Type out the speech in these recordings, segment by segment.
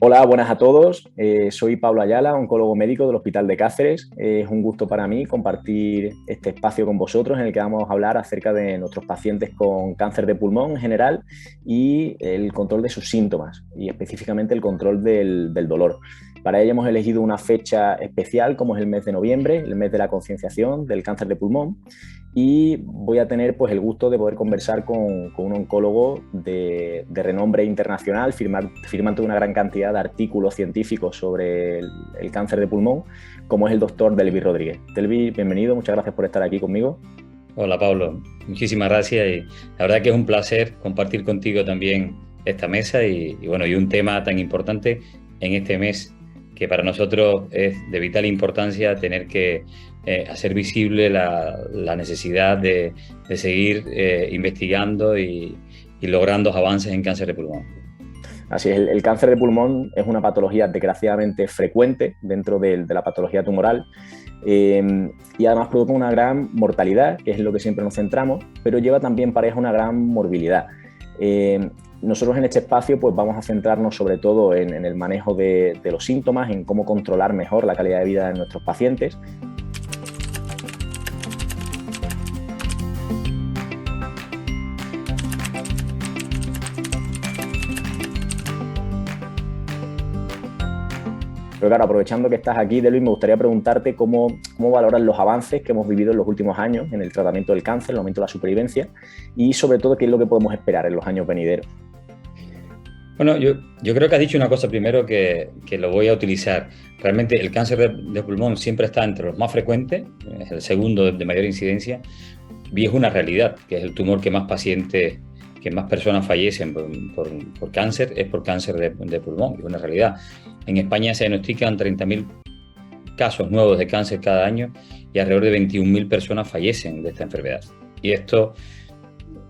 Hola, buenas a todos. Soy Pablo Ayala, oncólogo médico del Hospital de Cáceres. Es un gusto para mí compartir este espacio con vosotros en el que vamos a hablar acerca de nuestros pacientes con cáncer de pulmón en general y el control de sus síntomas y específicamente el control del dolor. Para ello hemos elegido una fecha especial como es el mes de noviembre, el mes de la concienciación del cáncer de pulmón, y voy a tener pues, el gusto de poder conversar con un oncólogo de renombre internacional, firmando una gran cantidad de artículos científicos sobre el cáncer de pulmón, como es el doctor Delvi Rodríguez. Delvi, bienvenido, muchas gracias por estar aquí conmigo. Hola Pablo, muchísimas gracias y la verdad que es un placer compartir contigo también esta mesa y un tema tan importante en este mes que para nosotros es de vital importancia tener que hacer visible la necesidad de seguir investigando y logrando avances en cáncer de pulmón. Así es, el cáncer de pulmón es una patología desgraciadamente frecuente dentro de la patología tumoral y además provoca una gran mortalidad, que es en lo que siempre nos centramos, pero lleva también pareja una gran morbilidad. Nosotros en este espacio pues vamos a centrarnos sobre todo en el manejo de los síntomas, en cómo controlar mejor la calidad de vida de nuestros pacientes. Pero claro, aprovechando que estás aquí, Delvi, me gustaría preguntarte cómo valoras los avances que hemos vivido en los últimos años en el tratamiento del cáncer, el aumento de la supervivencia y sobre todo qué es lo que podemos esperar en los años venideros. Bueno, yo creo que has dicho una cosa primero que lo voy a utilizar. Realmente el cáncer de pulmón siempre está entre los más frecuentes, es el segundo de mayor incidencia, y es una realidad, que es el tumor que más pacientes, que más personas fallecen por cáncer, es por cáncer de pulmón, es una realidad. En España se diagnostican 30.000 casos nuevos de cáncer cada año y alrededor de 21.000 personas fallecen de esta enfermedad. Y esto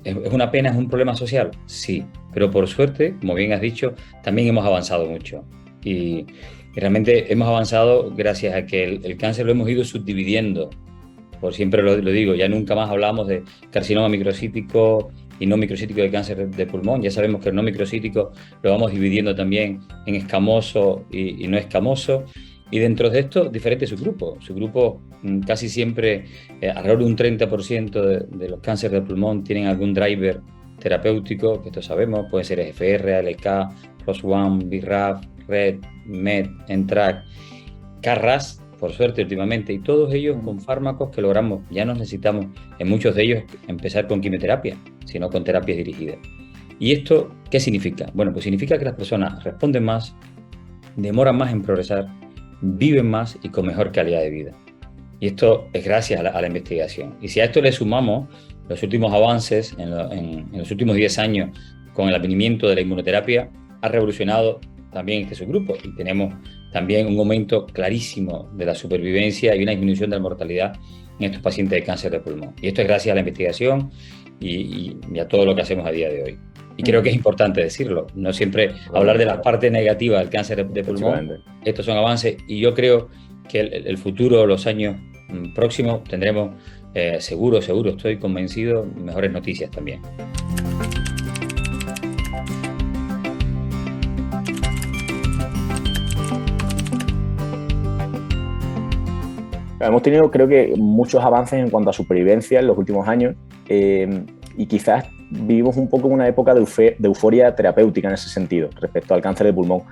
es una pena, es un problema social, sí, pero por suerte, como bien has dicho, también hemos avanzado mucho. Y realmente hemos avanzado gracias a que el cáncer lo hemos ido subdividiendo. Por siempre lo digo, ya nunca más hablamos de carcinoma microcítico y no microcítico de cáncer de pulmón. Ya sabemos que el no microcítico lo vamos dividiendo también en escamoso y no escamoso. Y dentro de esto, diferentes subgrupos. Subgrupos casi siempre, alrededor de un 30% de los cánceres de pulmón tienen algún driver terapéutico, que esto sabemos, puede ser EGFR, ALK, ROS1, BRAF, RET, MET, NTRK, KRAS, por suerte últimamente, y todos ellos con fármacos que logramos. Ya no necesitamos, en muchos de ellos, empezar con quimioterapia, sino con terapias dirigidas. ¿Y esto qué significa? Bueno, pues significa que las personas responden más, demoran más en progresar, viven más y con mejor calidad de vida. Y esto es gracias a la investigación. Y si a esto le sumamos los últimos avances en los últimos 10 años con el advenimiento de la inmunoterapia, ha revolucionado también este subgrupo y tenemos también un aumento clarísimo de la supervivencia y una disminución de la mortalidad en estos pacientes de cáncer de pulmón. Y esto es gracias a la investigación y a todo lo que hacemos a día de hoy. Y creo que es importante decirlo, no siempre hablar de las partes negativas del cáncer de pulmón. Estos son avances y yo creo que el futuro, los años próximos, tendremos seguro, estoy convencido, mejores noticias también. Hemos tenido, creo que, muchos avances en cuanto a supervivencia en los últimos años y quizás vivimos un poco en una época de euforia terapéutica en ese sentido, respecto al cáncer de pulmón.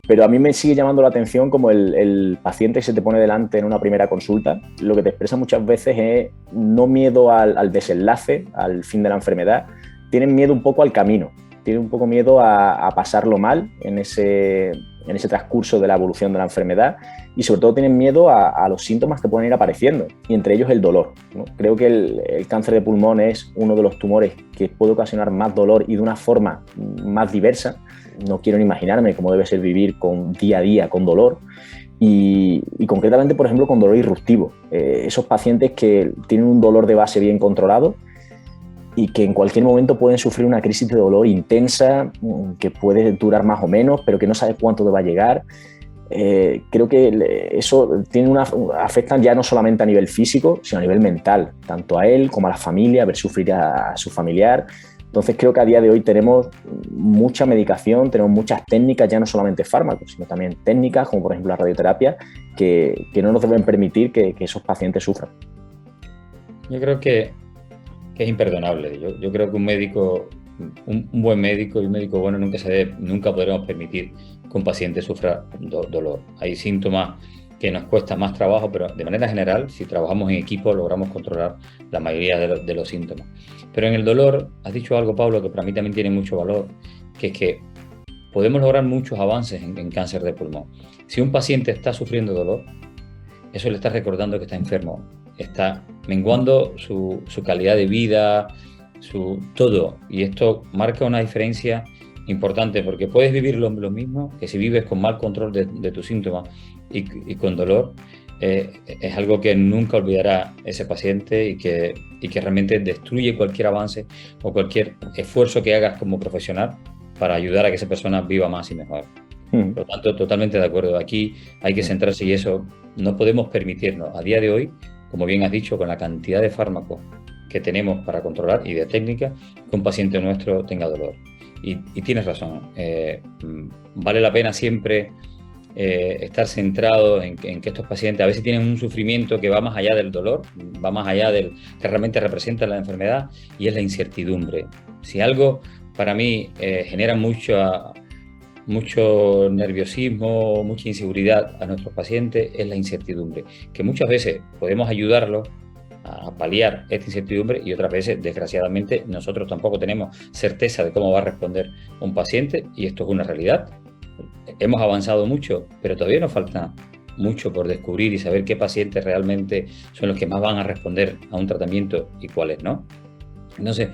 Pero a mí me sigue llamando la atención como el paciente que se te pone delante en una primera consulta, lo que te expresa muchas veces es no miedo al desenlace, al fin de la enfermedad, tienen miedo un poco al camino, tienen un poco miedo a pasarlo mal en ese transcurso de la evolución de la enfermedad y sobre todo tienen miedo a los síntomas que pueden ir apareciendo y entre ellos el dolor, ¿no? Creo que el cáncer de pulmón es uno de los tumores que puede ocasionar más dolor y de una forma más diversa. No quiero ni imaginarme cómo debe ser vivir día a día con dolor y concretamente, por ejemplo, con dolor irruptivo. Esos pacientes que tienen un dolor de base bien controlado y que en cualquier momento pueden sufrir una crisis de dolor intensa que puede durar más o menos, pero que no sabes cuánto te va a llegar. Creo que eso afecta ya no solamente a nivel físico, sino a nivel mental, tanto a él como a la familia, ver sufrir a su familiar. Entonces creo que a día de hoy tenemos mucha medicación, tenemos muchas técnicas, ya no solamente fármacos, sino también técnicas, como por ejemplo la radioterapia, que no nos deben permitir que esos pacientes sufran. Yo creo que es imperdonable. Yo creo que un médico, un buen médico y un médico bueno nunca podremos permitir que un paciente sufra dolor. Hay síntomas que nos cuesta más trabajo, pero de manera general, si trabajamos en equipo, logramos controlar la mayoría de los síntomas. Pero en el dolor, has dicho algo, Pablo, que para mí también tiene mucho valor, que es que podemos lograr muchos avances en cáncer de pulmón. Si un paciente está sufriendo dolor, eso le está recordando que está enfermo, está menguando su calidad de vida, su todo. Y esto marca una diferencia importante, porque puedes vivir lo mismo que si vives con mal control de tus síntomas y con dolor. Es algo que nunca olvidará ese paciente y que realmente destruye cualquier avance o cualquier esfuerzo que hagas como profesional para ayudar a que esa persona viva más y mejor. Por lo tanto, totalmente de acuerdo. Aquí hay que centrarse y eso no podemos permitirnos. A día de hoy, como bien has dicho, con la cantidad de fármacos que tenemos para controlar y de técnicas, que un paciente nuestro tenga dolor. Y tienes razón. Vale la pena siempre estar centrado en que estos pacientes a veces tienen un sufrimiento que va más allá del dolor, va más allá del que realmente representa la enfermedad, y es la incertidumbre. Si algo para mí genera mucho nerviosismo, mucha inseguridad a nuestros pacientes, es la incertidumbre, que muchas veces podemos ayudarlos a paliar esta incertidumbre y otras veces, desgraciadamente, nosotros tampoco tenemos certeza de cómo va a responder un paciente, y esto es una realidad. Hemos avanzado mucho, pero todavía nos falta mucho por descubrir y saber qué pacientes realmente son los que más van a responder a un tratamiento y cuáles no. Entonces,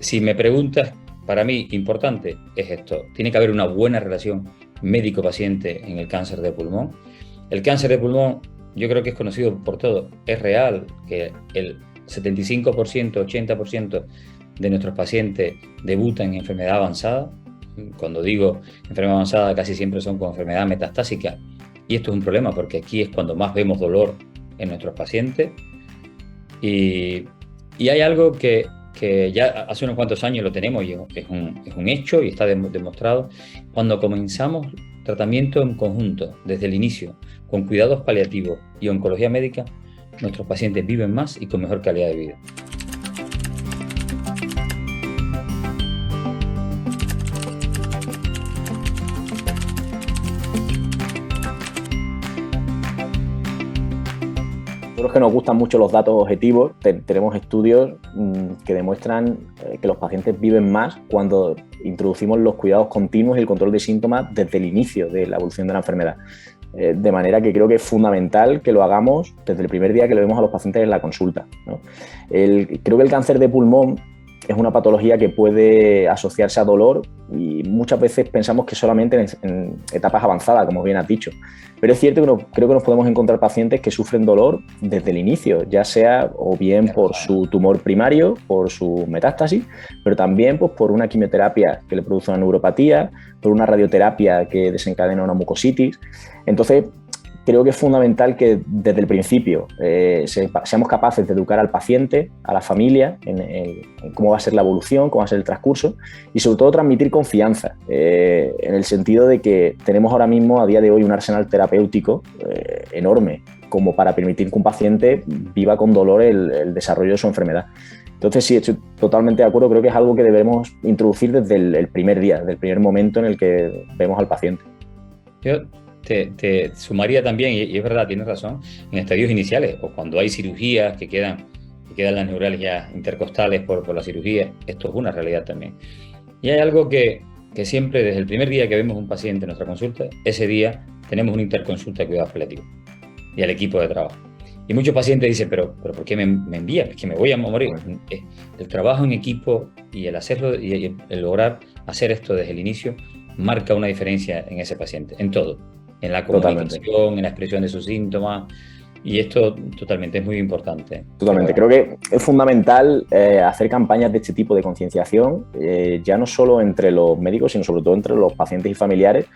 si me preguntas, para mí importante es esto: tiene que haber una buena relación médico-paciente en el cáncer de pulmón. El cáncer de pulmón, yo creo que es conocido por todos, es real, que el 75%, 80% de nuestros pacientes debutan en enfermedad avanzada. Cuando digo enfermedad avanzada, casi siempre son con enfermedad metastásica, y esto es un problema porque aquí es cuando más vemos dolor en nuestros pacientes. Y hay algo que ya hace unos cuantos años lo tenemos y es un hecho y está demostrado. Cuando comenzamos tratamiento en conjunto, desde el inicio, con cuidados paliativos y oncología médica, nuestros pacientes viven más y con mejor calidad de vida. Nosotros, que nos gustan mucho los datos objetivos, tenemos estudios que demuestran que los pacientes viven más cuando introducimos los cuidados continuos y el control de síntomas desde el inicio de la evolución de la enfermedad. De manera que creo que es fundamental que lo hagamos desde el primer día que le vemos a los pacientes en la consulta, ¿no? Creo que el cáncer de pulmón es una patología que puede asociarse a dolor, y muchas veces pensamos que solamente en etapas avanzadas, como bien has dicho. Pero es cierto que creo que nos podemos encontrar pacientes que sufren dolor desde el inicio, ya sea o bien por su tumor primario, por su metástasis, pero también pues, por una quimioterapia que le produce una neuropatía, por una radioterapia que desencadena una mucositis. Entonces, creo que es fundamental que desde el principio seamos capaces de educar al paciente, a la familia, en cómo va a ser la evolución, cómo va a ser el transcurso, y sobre todo transmitir confianza, en el sentido de que tenemos ahora mismo, a día de hoy, un arsenal terapéutico enorme como para permitir que un paciente viva con dolor el desarrollo de su enfermedad. Entonces, sí, estoy totalmente de acuerdo. Creo que es algo que debemos introducir desde el primer día, desde el primer momento en el que vemos al paciente. Yo te sumaría también, y es verdad, tienes razón, en estadios iniciales o cuando hay cirugías que quedan las neuralgias intercostales por la cirugía. Esto es una realidad también. Y hay algo que siempre, desde el primer día que vemos un paciente en nuestra consulta, ese día tenemos una interconsulta de cuidados paliativos y al equipo de trabajo. Y muchos pacientes dicen, pero ¿por qué me envían? Es que me voy a morir. El trabajo en equipo y el hacerlo y el lograr hacer esto desde el inicio marca una diferencia en ese paciente, en todo, en la comunicación, totalmente, en la expresión de sus síntomas, y esto totalmente es muy importante. Totalmente, creo que es fundamental hacer campañas de este tipo de concienciación, ya no solo entre los médicos, sino sobre todo entre los pacientes y familiares,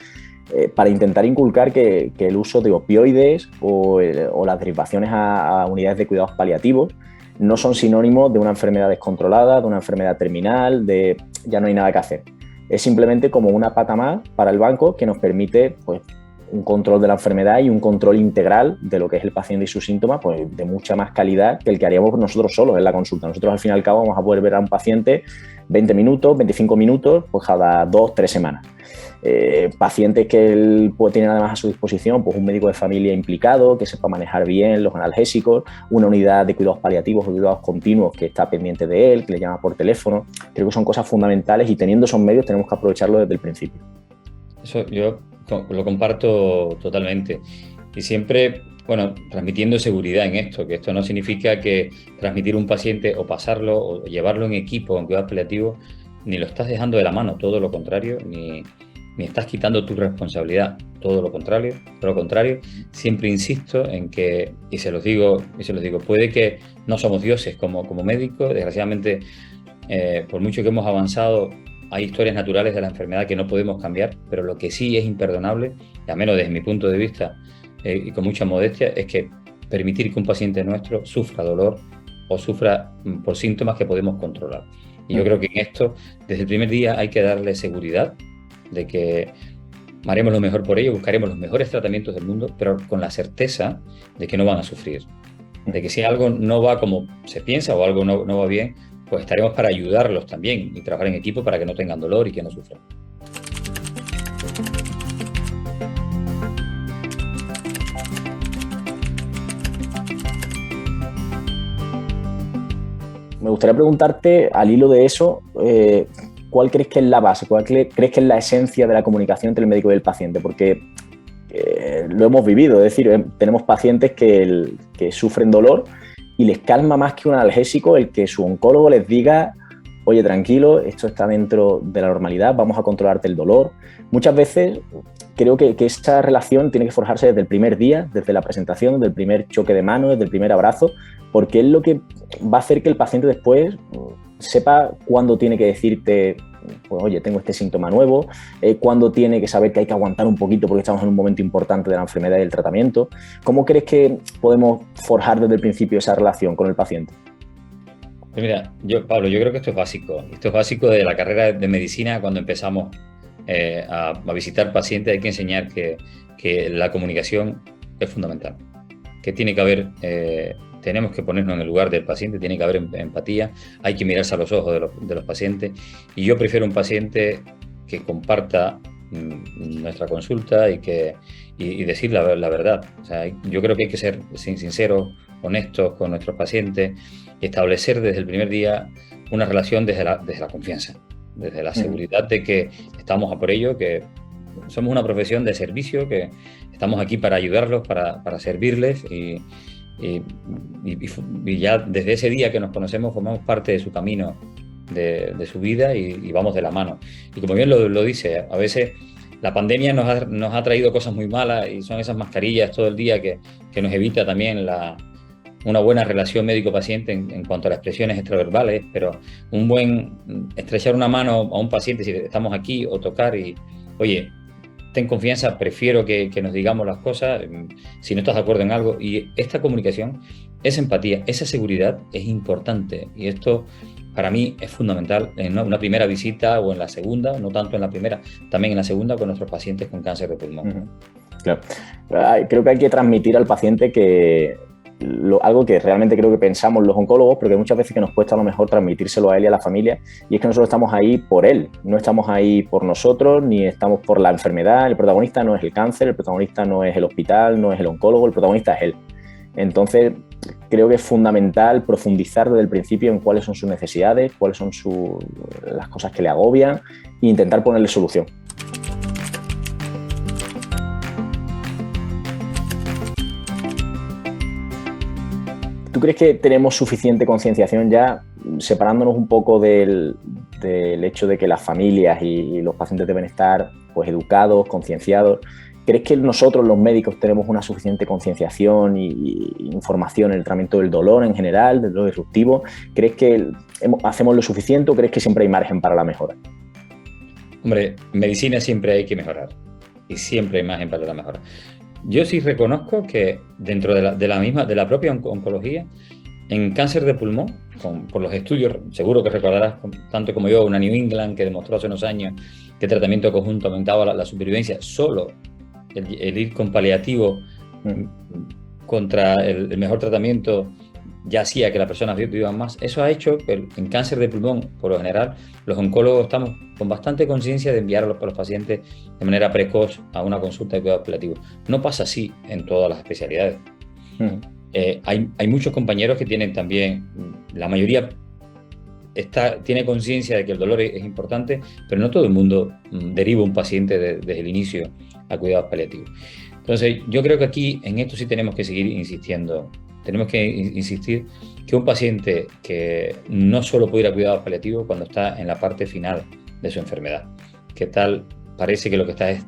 para intentar inculcar que el uso de opioides o las derivaciones a unidades de cuidados paliativos no son sinónimos de una enfermedad descontrolada, de una enfermedad terminal, de ya no hay nada que hacer. Es simplemente como una pata más para el banco que nos permite, pues, un control de la enfermedad y un control integral de lo que es el paciente y sus síntomas, pues de mucha más calidad que el que haríamos nosotros solos en la consulta. Nosotros, al fin y al cabo, vamos a poder ver a un paciente 20 minutos, 25 minutos, pues cada 2-3 semanas. Pacientes que él tiene además a su disposición, pues un médico de familia implicado, que sepa manejar bien los analgésicos, una unidad de cuidados paliativos o cuidados continuos que está pendiente de él, que le llama por teléfono. Creo que son cosas fundamentales y teniendo esos medios tenemos que aprovecharlo desde el principio. Eso yo lo comparto totalmente. Y siempre, bueno, transmitiendo seguridad en esto, que esto no significa que transmitir un paciente o pasarlo o llevarlo en equipo en cuidados paliativos, ni lo estás dejando de la mano, todo lo contrario, ni estás quitando tu responsabilidad, todo lo contrario. Siempre insisto en que, y se los digo, puede que no somos dioses como médicos, desgraciadamente, por mucho que hemos avanzado, hay historias naturales de la enfermedad que no podemos cambiar, pero lo que sí es imperdonable, y al menos desde mi punto de vista, y con mucha modestia, es que permitir que un paciente nuestro sufra dolor o sufra por síntomas que podemos controlar. Y yo creo que en esto, desde el primer día, hay que darle seguridad de que haremos lo mejor por ello, buscaremos los mejores tratamientos del mundo, pero con la certeza de que no van a sufrir. De que si algo no va como se piensa o algo no va bien, pues estaremos para ayudarlos también y trabajar en equipo para que no tengan dolor y que no sufran. Me gustaría preguntarte, al hilo de eso, ¿cuál crees que es la base? ¿Cuál crees que es la esencia de la comunicación entre el médico y el paciente? Porque lo hemos vivido, es decir, tenemos pacientes que sufren dolor y les calma más que un analgésico el que su oncólogo les diga: oye, tranquilo, esto está dentro de la normalidad, vamos a controlarte el dolor. Muchas veces creo que esta relación tiene que forjarse desde el primer día, desde la presentación, desde el primer choque de mano, desde el primer abrazo, porque es lo que va a hacer que el paciente después sepa cuándo tiene que decirte, pues, oye, tengo este síntoma nuevo, cuándo tiene que saber que hay que aguantar un poquito porque estamos en un momento importante de la enfermedad y del tratamiento. ¿Cómo crees que podemos forjar desde el principio esa relación con el paciente? Pues mira, Pablo, yo creo que esto es básico. Esto es básico de la carrera de medicina. Cuando empezamos a visitar pacientes, hay que enseñar que la comunicación es fundamental. Que tiene que haber, tenemos que ponernos en el lugar del paciente, tiene que haber empatía, hay que mirarse a los ojos de los pacientes. Y yo prefiero un paciente que comparta nuestra consulta y decir la verdad. O sea, yo creo que hay que ser sinceros, honestos con nuestros pacientes y establecer desde el primer día una relación desde la confianza, desde la seguridad de que estamos a por ello, que somos una profesión de servicio, que estamos aquí para ayudarlos, para servirles y ya desde ese día que nos conocemos formamos parte de su camino, de su vida y vamos de la mano. Y como bien lo dice, a veces la pandemia nos ha traído cosas muy malas y son esas mascarillas todo el día que nos evita también una buena relación médico-paciente en cuanto a las expresiones extraverbales, pero un buen estrechar una mano a un paciente si estamos aquí o tocar y, oye, ten confianza, prefiero que nos digamos las cosas, si no estás de acuerdo en algo. Y esta comunicación, esa empatía, esa seguridad es importante. Y esto para mí es fundamental en una primera visita o en la segunda, no tanto en la primera, también en la segunda con nuestros pacientes con cáncer de pulmón. Claro. Creo que hay que transmitir al paciente algo que realmente creo que pensamos los oncólogos, pero que muchas veces que nos cuesta a lo mejor transmitírselo a él y a la familia, y es que nosotros estamos ahí por él, no estamos ahí por nosotros, ni estamos por la enfermedad. El protagonista no es el cáncer, el protagonista no es el hospital, no es el oncólogo, el protagonista es él. Entonces, creo que es fundamental profundizar desde el principio en cuáles son sus necesidades, cuáles son las cosas que le agobian e intentar ponerle solución. ¿Tú crees que tenemos suficiente concienciación ya, separándonos un poco del hecho de que las familias y los pacientes deben estar, pues, educados, concienciados? ¿Crees que nosotros, los médicos, tenemos una suficiente concienciación y información en el tratamiento del dolor en general, del dolor disruptivo? ¿Crees que hacemos lo suficiente o crees que siempre hay margen para la mejora? Hombre, en medicina siempre hay que mejorar y siempre hay margen para la mejora. Yo sí reconozco que dentro de la propia oncología En cáncer de pulmón, por los estudios, seguro que recordarás, tanto como yo, una New England que demostró hace unos años que el tratamiento conjunto aumentaba la supervivencia. Solo el ir con paliativo contra el mejor tratamiento ya hacía que las personas vivan más. Eso ha hecho que en cáncer de pulmón, por lo general, los oncólogos estamos con bastante conciencia de enviar a los pacientes de manera precoz a una consulta de cuidados paliativos. No pasa así en todas las especialidades. Hay muchos compañeros que tienen también, la mayoría tiene conciencia de que el dolor es importante, pero no todo el mundo deriva un paciente desde el inicio a cuidados paliativos. Entonces, yo creo que aquí en esto sí tenemos que seguir insistiendo. Tenemos que insistir que un paciente que no solo puede ir a cuidados paliativos cuando está en la parte final de su enfermedad, que tal parece que lo que está es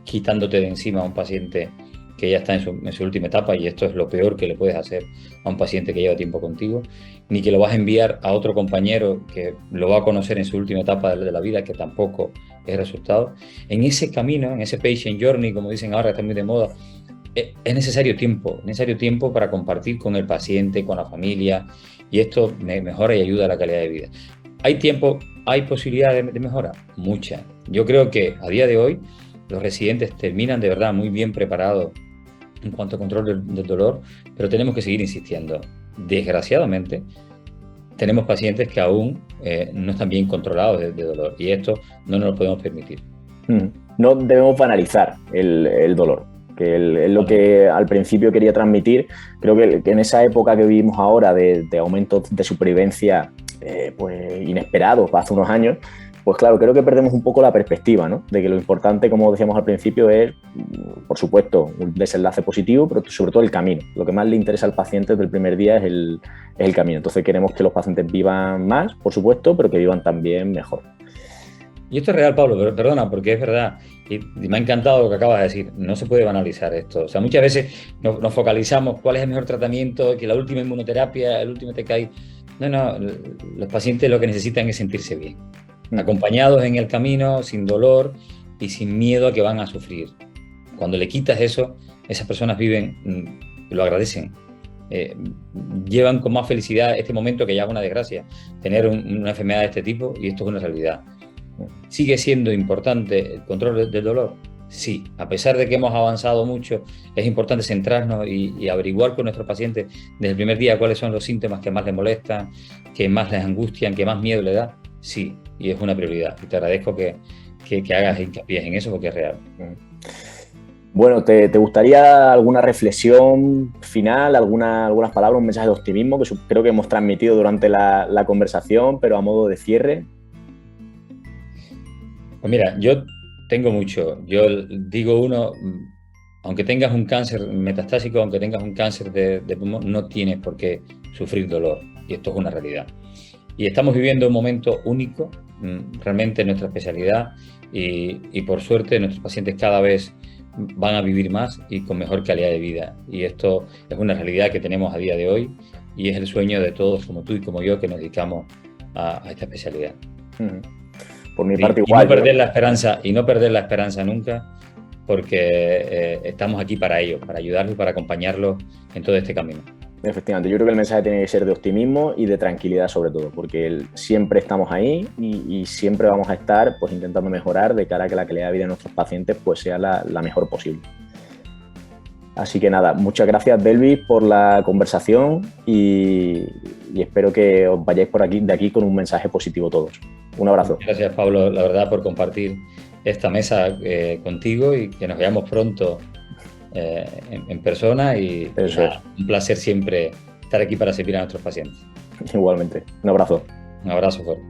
quitándote de encima a un paciente que ya está en su última etapa, y esto es lo peor que le puedes hacer a un paciente que lleva tiempo contigo, ni que lo vas a enviar a otro compañero que lo va a conocer en su última etapa de la vida, que tampoco es resultado. En ese camino, en ese patient journey, como dicen ahora, que está muy de moda, es necesario tiempo para compartir con el paciente, con la familia, y esto mejora y ayuda a la calidad de vida. ¿Hay tiempo? ¿Hay posibilidad de mejora? Mucha. Yo creo que a día de hoy los residentes terminan de verdad muy bien preparados en cuanto a control del dolor, pero tenemos que seguir insistiendo. Desgraciadamente, tenemos pacientes que aún no están bien controlados de dolor, y esto no nos lo podemos permitir. No debemos banalizar el dolor, que es lo que al principio quería transmitir. Creo que en esa época que vivimos ahora de aumentos de supervivencia pues inesperados hace unos años, pues claro, creo que perdemos un poco la perspectiva, ¿no? De que lo importante, como decíamos al principio, es, por supuesto, un desenlace positivo, pero sobre todo el camino. Lo que más le interesa al paciente desde el primer día es el camino. Entonces queremos que los pacientes vivan más, por supuesto, pero que vivan también mejor. Y esto es real, Pablo, pero perdona, porque es verdad, y me ha encantado lo que acabas de decir, no se puede banalizar esto. O sea, muchas veces nos focalizamos cuál es el mejor tratamiento, que la última inmunoterapia, el último TKI. No, los pacientes lo que necesitan es sentirse bien, acompañados en el camino, sin dolor y sin miedo a que van a sufrir. Cuando le quitas eso, esas personas viven, lo agradecen. Llevan con más felicidad este momento, que ya es una desgracia tener una enfermedad de este tipo, y esto es una realidad. ¿Sigue siendo importante el control del dolor? Sí, a pesar de que hemos avanzado mucho, es importante centrarnos y averiguar con nuestros pacientes desde el primer día cuáles son los síntomas que más les molestan, que más les angustian, que más miedo les da. Sí, y es una prioridad, y te agradezco que hagas hincapié en eso, porque es real. Bueno, ¿te gustaría alguna reflexión final, algunas palabras, un mensaje de optimismo que creo que hemos transmitido durante la conversación, pero a modo de cierre? Pues mira, yo tengo mucho. Yo digo aunque tengas un cáncer metastásico, aunque tengas un cáncer de pulmón, no tienes por qué sufrir dolor, y esto es una realidad. Y estamos viviendo un momento único, realmente en nuestra especialidad, y por suerte nuestros pacientes cada vez van a vivir más y con mejor calidad de vida. Y esto es una realidad que tenemos a día de hoy, y es el sueño de todos, como tú y como yo, que nos dedicamos a esta especialidad. Por mi parte igual. Y no perder la esperanza nunca, porque estamos aquí para ello, para ayudarlos, para acompañarlos en todo este camino. Efectivamente, yo creo que el mensaje tiene que ser de optimismo y de tranquilidad sobre todo, porque siempre estamos ahí y siempre vamos a estar pues intentando mejorar de cara a que la calidad de vida de nuestros pacientes pues sea la mejor posible. Así que nada, muchas gracias, Delvis, por la conversación, y espero que os vayáis de aquí con un mensaje positivo todos. Un abrazo. Gracias, Pablo, la verdad, por compartir esta mesa contigo, y que nos veamos pronto en persona, y un placer siempre estar aquí para servir a nuestros pacientes. Igualmente, un abrazo. Un abrazo fuerte.